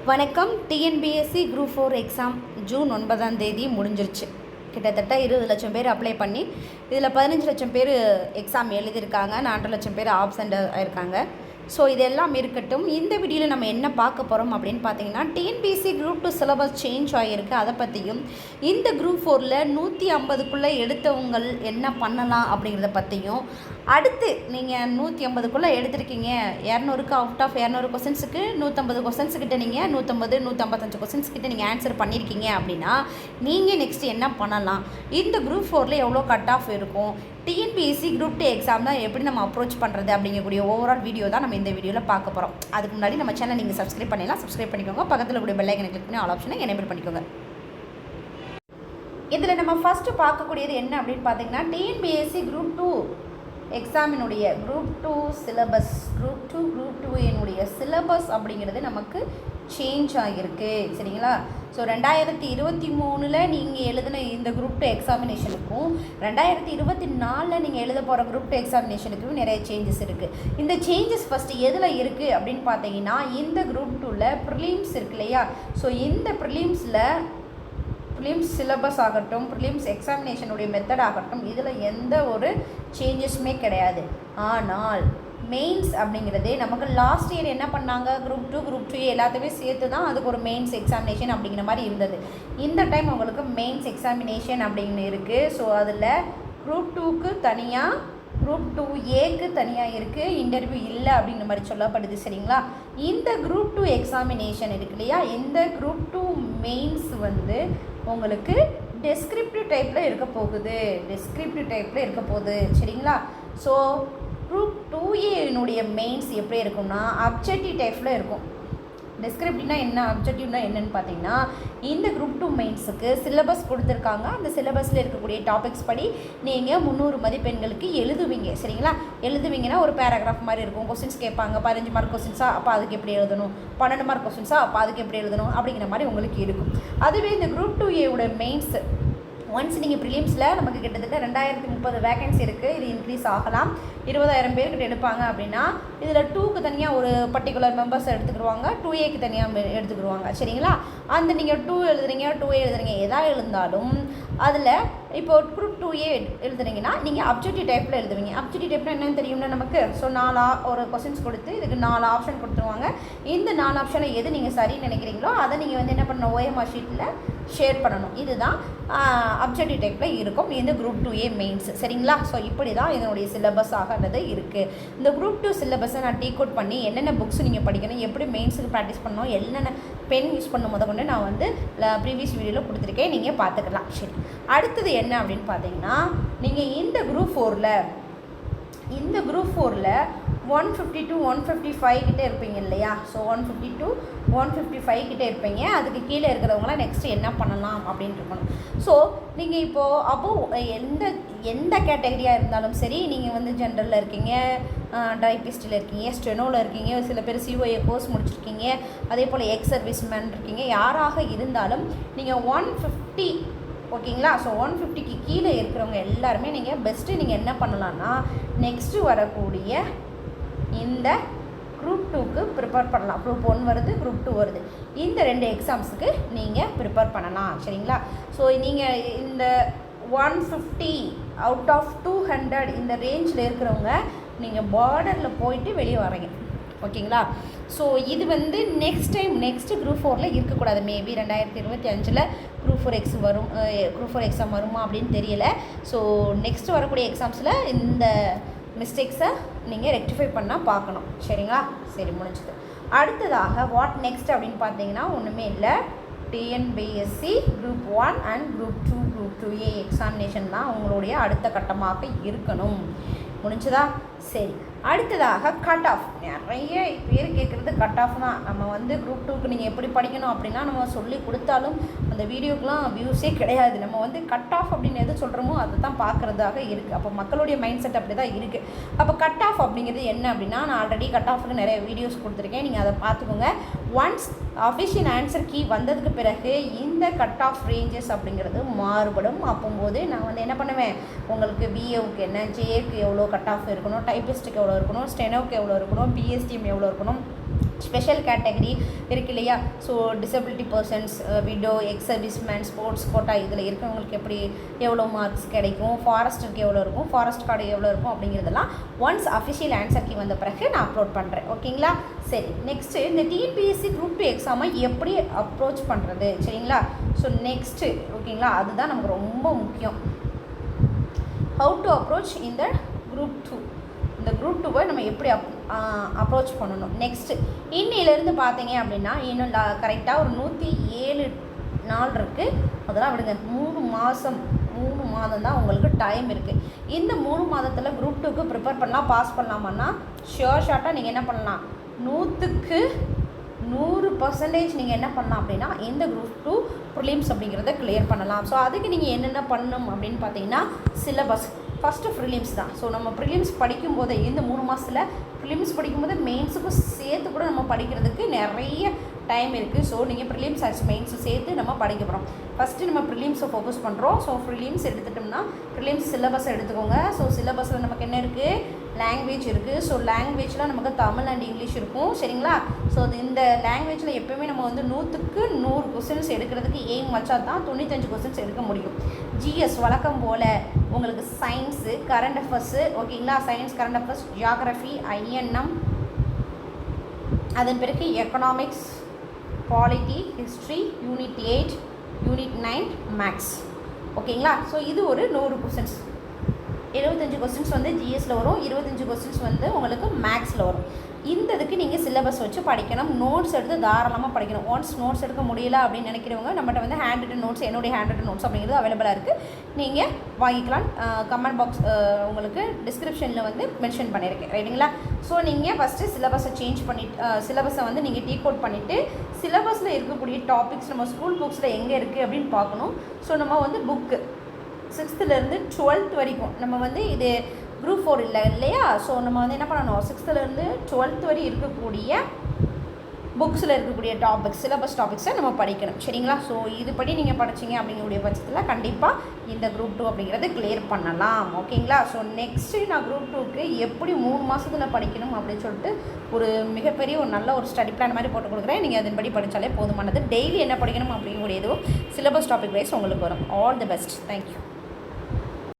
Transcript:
வணக்கம். TNPSC group 4 exam June 9 முடிஞ்சிருச்சு. கிட்டத்தட்ட 20 லட்சம் பேர் அப்ளை பண்ணி இதில் 15 லட்சம் பேர் எக்ஸாம் எழுதியிருக்காங்க. 4 லட்சம் பேர் ஆப்சண்ட் ஆயிருக்காங்க. ஸோ இதெல்லாம் இருக்கட்டும். இந்த வீடியோவில் நம்ம என்ன பார்க்க போகிறோம் அப்படின்னு பார்த்தீங்கன்னா, டிஎன்பிஎஸ்சி குரூப் 2 சிலபஸ் சேஞ்ச் ஆகியிருக்கு. அதை பற்றியும் இந்த குரூப் 4ல் 150க்குள்ளே எடுத்தவங்கள் என்ன பண்ணலாம் அப்படிங்கிறத பற்றியும், அடுத்து நீங்கள் 150க்குள்ளே எடுத்திருக்கீங்க, 200க்கு அவுட் ஆஃப் 200 கொஸ்டின்ஸுக்கு 150 கொஸ்டின்ஸுக்கிட்ட நீங்கள் 150 155 கொஸ்டின்ஸ்கிட்ட நீங்கள் ஆன்சர் பண்ணியிருக்கீங்க அப்படின்னா நீங்கள் நெக்ஸ்ட்டு என்ன பண்ணலாம், இந்த குரூப் 4ல் எவ்வளோ கட் ஆஃப் இருக்கும், டிஎன்பிஎஸ்சி குரூப் 2 எக்ஸாம் தான் எப்படி நம்ம அப்ரோச் பண்ணுறது அப்படிங்கக்கூடிய ஓவரால் வீடியோ தான் நம்ம இந்த வீடியோவில் பார்க்க போகிறோம். அதுக்கு முன்னாடி நம்ம சேனல் நீங்கள் சப்ஸ்கிரைப் பண்ணிடலாம். சப்ஸ்கிரைப் பண்ணிக்கோங்க. பக்கத்தில் கூடிய பெல் ஐக்கனை கிளிக் பண்ணி ஆல் ஆப்ஷனை எனேபிள் பண்ணிக்கோங்க. இதில் நம்ம ஃபஸ்ட்டு பார்க்கக்கூடியது என்ன அப்படின்னு பார்த்தீங்கன்னா, டிஎன்பிஎஸ்சி குரூப் 2 எக்ஸாமினுடைய குரூப் 2 சிலபஸ், குரூப் 2 சிலபஸ் அப்படிங்கிறது நமக்கு சேஞ்ச் ஆகியிருக்கு. சரிங்களா? ஸோ 2023 நீங்கள் எழுதின இந்த குரூப் 2 எக்ஸாமினேஷனுக்கும் 2024 நீங்கள் எழுத போகிற குரூப் 2 எக்ஸாமினேஷனுக்கும் நிறைய சேஞ்சஸ் இருக்குது. இந்த சேஞ்சஸ் ஃபஸ்ட்டு எதில் இருக்குது அப்படின்னு பார்த்தீங்கன்னா, இந்த குரூப் 2ல் ப்ரிலிம்ஸ் இருக்கு இல்லையா? ஸோ இந்த ப்ரிலிம்ஸ் சிலபஸ் ஆகட்டும், ப்ரிலிம்ஸ் எக்ஸாமினேஷனுடைய மெத்தட் ஆகட்டும், இதில் எந்த ஒரு சேஞ்சஸுமே கிடையாது. ஆனால் மெயின்ஸ் அப்படிங்கிறது நமக்கு லாஸ்ட் இயர் என்ன பண்ணாங்க, குரூப் 2 குரூப் 3 எல்லாத்தையுமே சேர்த்து தான் அதுக்கு ஒரு மெயின்ஸ் எக்ஸாமினேஷன் அப்படிங்கிற மாதிரி இருந்தது. இந்த டைம் உங்களுக்கு மெயின்ஸ் எக்ஸாமினேஷன் அப்படின்னு இருக்குது. ஸோ அதில் குரூப் 2க்கு தனியாக, குரூப் 2A தனியாக இருக்குது, இன்டர்வியூ இல்லை அப்படிங்கிற மாதிரி சொல்லப்படுது. சரிங்களா? இந்த குரூப் 2 எக்ஸாமினேஷன் இருக்கு இல்லையா, இந்த குரூப் 2 மெயின்ஸ் உங்களுக்கு டெஸ்கிரிப்டிவ் டைப்பில் இருக்க போகுது. சரிங்களா? ஸோ குரூப் 2A மெயின்ஸ் எப்படி இருக்கும்னா அப்ஜெக்டிவ் டைப்பில் இருக்கும். டெஸ்கிரிப்டிவ்னா என்ன, அப்ஜெக்டிவ்னா என்னென்னு பார்த்தீங்கன்னா, இந்த குரூப் 2 மெயின்ஸுக்கு சிலபஸ் கொடுத்துருக்காங்க. அந்த சிலபஸில் இருக்கக்கூடிய டாபிக்ஸ் படி நீங்கள் 300 மதிப்பெண்களுக்கு எழுதுவீங்க. சரிங்களா? எழுதுவீங்கன்னா ஒரு பேராகிராஃப் மாதிரி இருக்கும். கொஸ்டின்ஸ் கேட்பாங்க. 15 மார்க் கொஸ்டின்ஸா, அப்போ அதுக்கு எப்படி எழுதணும், 12 மார்க் கொஸ்டின்ஸா, அப்போ அதுக்கு எப்படி எழுதணும் அப்படிங்கிற மாதிரி உங்களுக்கு இருக்கும். அதுவே இந்த குரூப் 2A மெயின்ஸ் ஒன்ஸ் நீங்கள் ப்ரிலிம்ஸில் நமக்கு கிட்டத்தட்ட 2030 வேகன்சி இருக்குது. இது இன்க்ரீஸ் ஆகலாம். 20,000 பேர்கிட்ட எடுப்பாங்க அப்படின்னா இதில் 2க்கு தனியாக ஒரு பர்டிகுலர் மெம்பர்ஸ் எடுத்துக்கிடுவாங்க, 2Aக்கு தனியாக எடுத்துக்கிடுவாங்க. சரிங்களா? அந்த நீங்கள் 2 எழுதுறீங்க, 2A எழுதுறீங்க, எதாக எழுந்தாலும் அதில் இப்போ குரூப் 2A எழுதுறீங்கன்னா நீங்கள் அப்ஜெக்டிவ் டைப்பில் எழுதுவீங்க. அப்ஜெக்டிவ் டைப்னா என்னென்னு தெரியும்னா நமக்கு, ஸோ 4 ஒரு கொஸ்டின்ஸ் கொடுத்து இதுக்கு 4 ஆப்ஷன் கொடுத்துருவாங்க. இந்த 4 ஆப்ஷனை எது நீங்கள் சரின்னு நினைக்கிறீங்களோ அதை நீங்கள் என்ன பண்ணணும், OMR ஷீட்டில் ஷேர் பண்ணணும். இதுதான் அப்ஜெக்டிவ் டைப்பில் இருக்கும் இந்த குரூப் 2A மெயின்ஸ். சரிங்களா? ஸோ இப்படி தான் இதனுடைய சிலபஸ் ஆகிறது இருக்குது. இந்த குரூப் 2 சிலபஸை நான் டீகோட் பண்ணி என்னென்ன புக்ஸ் நீங்கள் படிக்கணும், எப்படி மெயின்ஸுக்கு ப்ராக்டிஸ் பண்ணணும், என்னென்ன பென் யூஸ் பண்ணும் கொண்டு நான் ப்ரீவியஸ் வீடியோவில் கொடுத்துருக்கேன், நீங்கள் பார்த்துக்கலாம். சரி, அடுத்தது என்ன அப்படின்னு பார்த்தீங்கன்னா, நீங்கள் இந்த குரூப் 4ல் 150 to 155 கிட்டே இருப்பீங்க இல்லையா? ஸோ 150 to 155 கிட்டே இருப்பீங்க. அதுக்கு கீழே இருக்கிறவங்களாம் நெக்ஸ்ட்டு என்ன பண்ணலாம் அப்படின்ட்டு இருக்கணும். ஸோ நீங்கள் அப்போது எந்த கேட்டகரியாக இருந்தாலும் சரி, நீங்கள் ஜென்ரலில் இருக்கீங்க, டைப்பிஸ்டில் இருக்கீங்க, ஸ்டெனோவில் இருக்கீங்க, சில பேர் COA கோர்ஸ் முடிச்சிருக்கீங்க, அதே போல் எக்ஸ் சர்வீஸ்மேன் இருக்கீங்க, யாராக இருந்தாலும் நீங்கள் 150, ஓகேங்களா? ஸோ 150க்கு கீழே இருக்கிறவங்க எல்லாருமே நீங்கள் பெஸ்ட்டு நீங்கள் என்ன பண்ணலான்னா, நெக்ஸ்ட்டு வரக்கூடிய இந்த குரூப் 2க்கு ப்ரிப்பேர் பண்ணலாம். குரூப் 1 வருது, குரூப் 2 வருது. இந்த 2 எக்ஸாம்ஸுக்கு நீங்கள் ப்ரிப்பேர் பண்ணலாம். சரிங்களா? ஸோ நீங்கள் இந்த 150 அவுட் ஆஃப் 200 இந்த ரேஞ்சில் இருக்கிறவங்க நீங்கள் பார்டரில் போயிட்டு வெளியே வரீங்க. ஓகேங்களா? ஸோ இது நெக்ஸ்ட்டு குரூப் 4ல் இருக்கக்கூடாது. மேபி 2025 குரூப் 4 எக்ஸாம் வருமா அப்படின்னு தெரியல. ஸோ நெக்ஸ்ட்டு வரக்கூடிய எக்ஸாம்ஸில் இந்த மிஸ்டேக்ஸை நீங்கள் ரெக்டிஃபை பண்ணால் பார்க்கணும். சரிங்களா? சரி, முடிஞ்சது. அடுத்ததாக வாட் நெக்ஸ்ட் அப்படின்னு பார்த்தீங்கன்னா, ஒன்றுமே இல்லை, TNPSC group 1 and group 2 group 2A examination தான் உங்களுடைய அடுத்த கட்டமாக இருக்கணும். முடிஞ்சதா? சரி, அடுத்ததாக கட் ஆஃப். நிறைய பேர் கேட்குறது கட் ஆஃப் தான். நம்ம குரூப் 2க்கு நீங்கள் எப்படி படிக்கணும் அப்படின்னா நம்ம சொல்லி கொடுத்தாலும் அந்த வீடியோக்கெலாம் வியூஸே கிடையாது. நம்ம கட் ஆஃப் அப்படின்னு எது சொல்கிறோமோ அதை தான் பார்க்குறதாக இருக்குது. அப்போ மக்களுடைய மைண்ட் செட் அப்படி தான் இருக்குது. அப்போ கட் ஆஃப் அப்படிங்கிறது என்ன அப்படின்னா, நான் ஆல்ரெடி கட் ஆஃப்க்கு நிறைய வீடியோஸ் கொடுத்துருக்கேன், நீங்கள் அதை பார்த்துக்கோங்க. ஒன்ஸ் அஃபிஷியல் ஆன்சர் கீ வந்ததுக்கு பிறகு இந்த கட் ஆஃப் ரேஞ்சஸ் அப்படிங்கிறது மாறுபடும். அப்போது நான் என்ன பண்ணுவேன், உங்களுக்கு BAவுக்கு என்ன, JAக்கு எவ்வளோ கட் ஆஃப் இருக்கணும், டைப்பிஸ்ட்டுக்கு எவ்வளோ இருக்கணும், ஸ்டெனோவுக்கு எவ்வளோ இருக்கணும், BSTM எவ்வளோ இருக்கணும், ஸ்பெஷல் கேட்டகரி இருக்கு இல்லையா. So disability persons, widow, ex serviceman, sports quota இதில் இருக்கிறவங்களுக்கு எப்படி எவ்வளோ மார்க்ஸ் கிடைக்கும், ஃபாரஸ்ட்டுக்கு எவ்வளோ இருக்கும், ஃபாரஸ்ட் கார்டு எவ்வளோ இருக்கும் அப்படிங்கிறதெல்லாம் ஒன்ஸ் அஃபிஷியல் ஆன்சர் கீ வந்த பிறகு நான் அப்லோட் பண்ணுறேன். ஓகேங்களா. சரி, நெக்ஸ்ட்டு இந்த டிஎன்பிஎஸ்சி குரூப் 2 எக்ஸாமை எப்படி அப்ரோச் பண்ணுறது, சரிங்களா. ஸோ நெக்ஸ்ட்டு ஓகேங்களா, அதுதான் நமக்கு ரொம்ப முக்கியம். ஹவு டு அப்ரோச் இந்த குரூப் 2. இந்த குரூப் 2வை நம்ம எப்படி அப்ரோச் பண்ணணும். நெக்ஸ்ட்டு இன்னிலேருந்து பார்த்தீங்க அப்படின்னா இன்னும் கரெக்டாக ஒரு 107 நாள் இருக்குது. அதெல்லாம் விடுங்க, 3 மாதம் தான் உங்களுக்கு டைம் இருக்குது. இந்த 3 மாதத்தில் குரூப் 2க்கு ப்ரிப்பேர் பண்ணலாம், பாஸ் பண்ணலாமான்னா ஷார்ட்டாக நீங்கள் என்ன பண்ணலாம், 100க்கு 100% நீங்கள் என்ன பண்ணலாம் அப்படின்னா இந்த குரூப் 2 ப்ரிலிம்ஸ் அப்படிங்கிறத கிளியர் பண்ணலாம். ஸோ அதுக்கு நீங்கள் என்னென்ன பண்ணணும் அப்படின்னு பார்த்தீங்கன்னா சிலபஸ் ஃபஸ்ட்டு ப்ரிலிம்ஸ் தான். ஸோ நம்ம ப்ரிலிம்ஸ் படிக்கும்போது இந்த 3 மாதத்தில் ப்ரிலிம்ஸ் படிக்கும்போது மெயின்ஸுக்கும் சேர்த்து கூட நம்ம படிக்கிறதுக்கு நிறைய டைம் இருக்குது. ஸோ நீங்கள் ப்ரிலிம்ஸ் ஆச்சு மெயின்ஸும் சேர்த்து நம்ம படிக்க போகிறோம். ஃபஸ்ட்டு நம்ம ப்ரிலிம்ஸை ஃபோக்கஸ் பண்ணுறோம். ஸோ ப்ரிலிம்ஸ் எடுத்துட்டோம்னா ப்ரிலிம்ஸ் சிலபஸை எடுத்துக்கோங்க. ஸோ சிலபஸில் நமக்கு என்ன இருக்குது, லாங்குவேஜ் இருக்குது. ஸோ லாங்குவேஜில் நமக்கு தமிழ் அண்ட் இங்கிலீஷ் இருக்கும், சரிங்களா. ஸோ இந்த லாங்குவேஜில் எப்போயுமே நம்ம வந்து 100க்கு 100 கொஸ்டின்ஸ் எடுக்கிறதுக்கு எய்ம் வச்சா தான் 95 கொஸ்டின்ஸ் எடுக்க முடியும். ஜிஎஸ் வழக்கம் போல் உங்களுக்கு சயின்ஸு, கரண்ட் அஃபேர்ஸு, ஓகேங்களா. Science, current affairs, geography, INM, அதன் பிறகு economics, polity, history, unit 8, unit 9, maths, ஓகேங்களா. ஸோ இது ஒரு 100 கொஸ்டின்ஸ். 75 கொஸ்டின்ஸ் வந்து ஜிஎஸில் வரும், 25 கொஸ்டின்ஸ் வந்து உங்களுக்கு மேக்ஸில் வரும். இந்த இதுக்கு நீங்கள் சிலபஸ் வச்சு படிக்கணும். நோட்ஸ் எடுத்து தாராளமாக படிக்கணும். ஒன்ஸ் நோட்ஸ் எடுக்க முடியல அப்படின்னு நினைக்கிறவங்க நம்மகிட்ட வந்து ஹேண்ட் ரிட்டன் நோட்ஸ், என்னுடைய ஹேண்ட் ரிட்டன் நோட்ஸ் அப்படிங்கிறது அவைலபிளாக இருக்குது, நீங்கள் வாங்கிக்கலாம். கமெண்ட் பாக்ஸ் உங்களுக்கு டிஸ்கிரிப்ஷனில் வந்து மென்ஷன் பண்ணியிருக்கேன், ரைட்டுங்களா. ஸோ நீங்கள் ஃபஸ்ட்டு சிலபஸை சேஞ்ச் பண்ணிவிட்டு சிலபஸை வந்து நீங்கள் டீகோட் பண்ணிவிட்டு சிலபஸில் இருக்கக்கூடிய டாபிக்ஸ் நம்ம ஸ்கூல் புக்ஸில் எங்கே இருக்குது அப்படின்னு பார்க்கணும். ஸோ நம்ம வந்து புக்கு 6th to 12th வரைக்கும் நம்ம வந்து இது குரூப் 4 இல்லையா. ஸோ நம்ம வந்து என்ன பண்ணணும், 6th to 12th வரை இருக்கக்கூடிய புக்ஸில் இருக்கக்கூடிய டாபிக்ஸ், சிலபஸ் டாபிக்ஸை நம்ம படிக்கணும், சரிங்களா. ஸோ இதுபடி நீங்கள் படிச்சிங்க அப்படிங்கக்கூடிய பட்சத்தில் கண்டிப்பாக இந்த குரூப் 2 அப்படிங்கிறது கிளியர் பண்ணலாம், ஓகேங்களா. ஸோ நெக்ஸ்ட்டு நான் குரூப் 2க்கு எப்படி 3 மாதத்தில் படிக்கணும் அப்படின்னு சொல்லிட்டு ஒரு மிகப்பெரிய ஒரு நல்ல ஒரு ஸ்டடி பிளான் மாதிரி போட்டு கொடுக்குறேன். நீங்கள் அதன்படி படித்தாலே போதுமானது. டெய்லி என்ன படிக்கணும் அப்படிங்கக்கூடியதும் சிலபஸ் டாபிக் வைஸ் உங்களுக்கு வரும். All the best. தேங்க்யூ.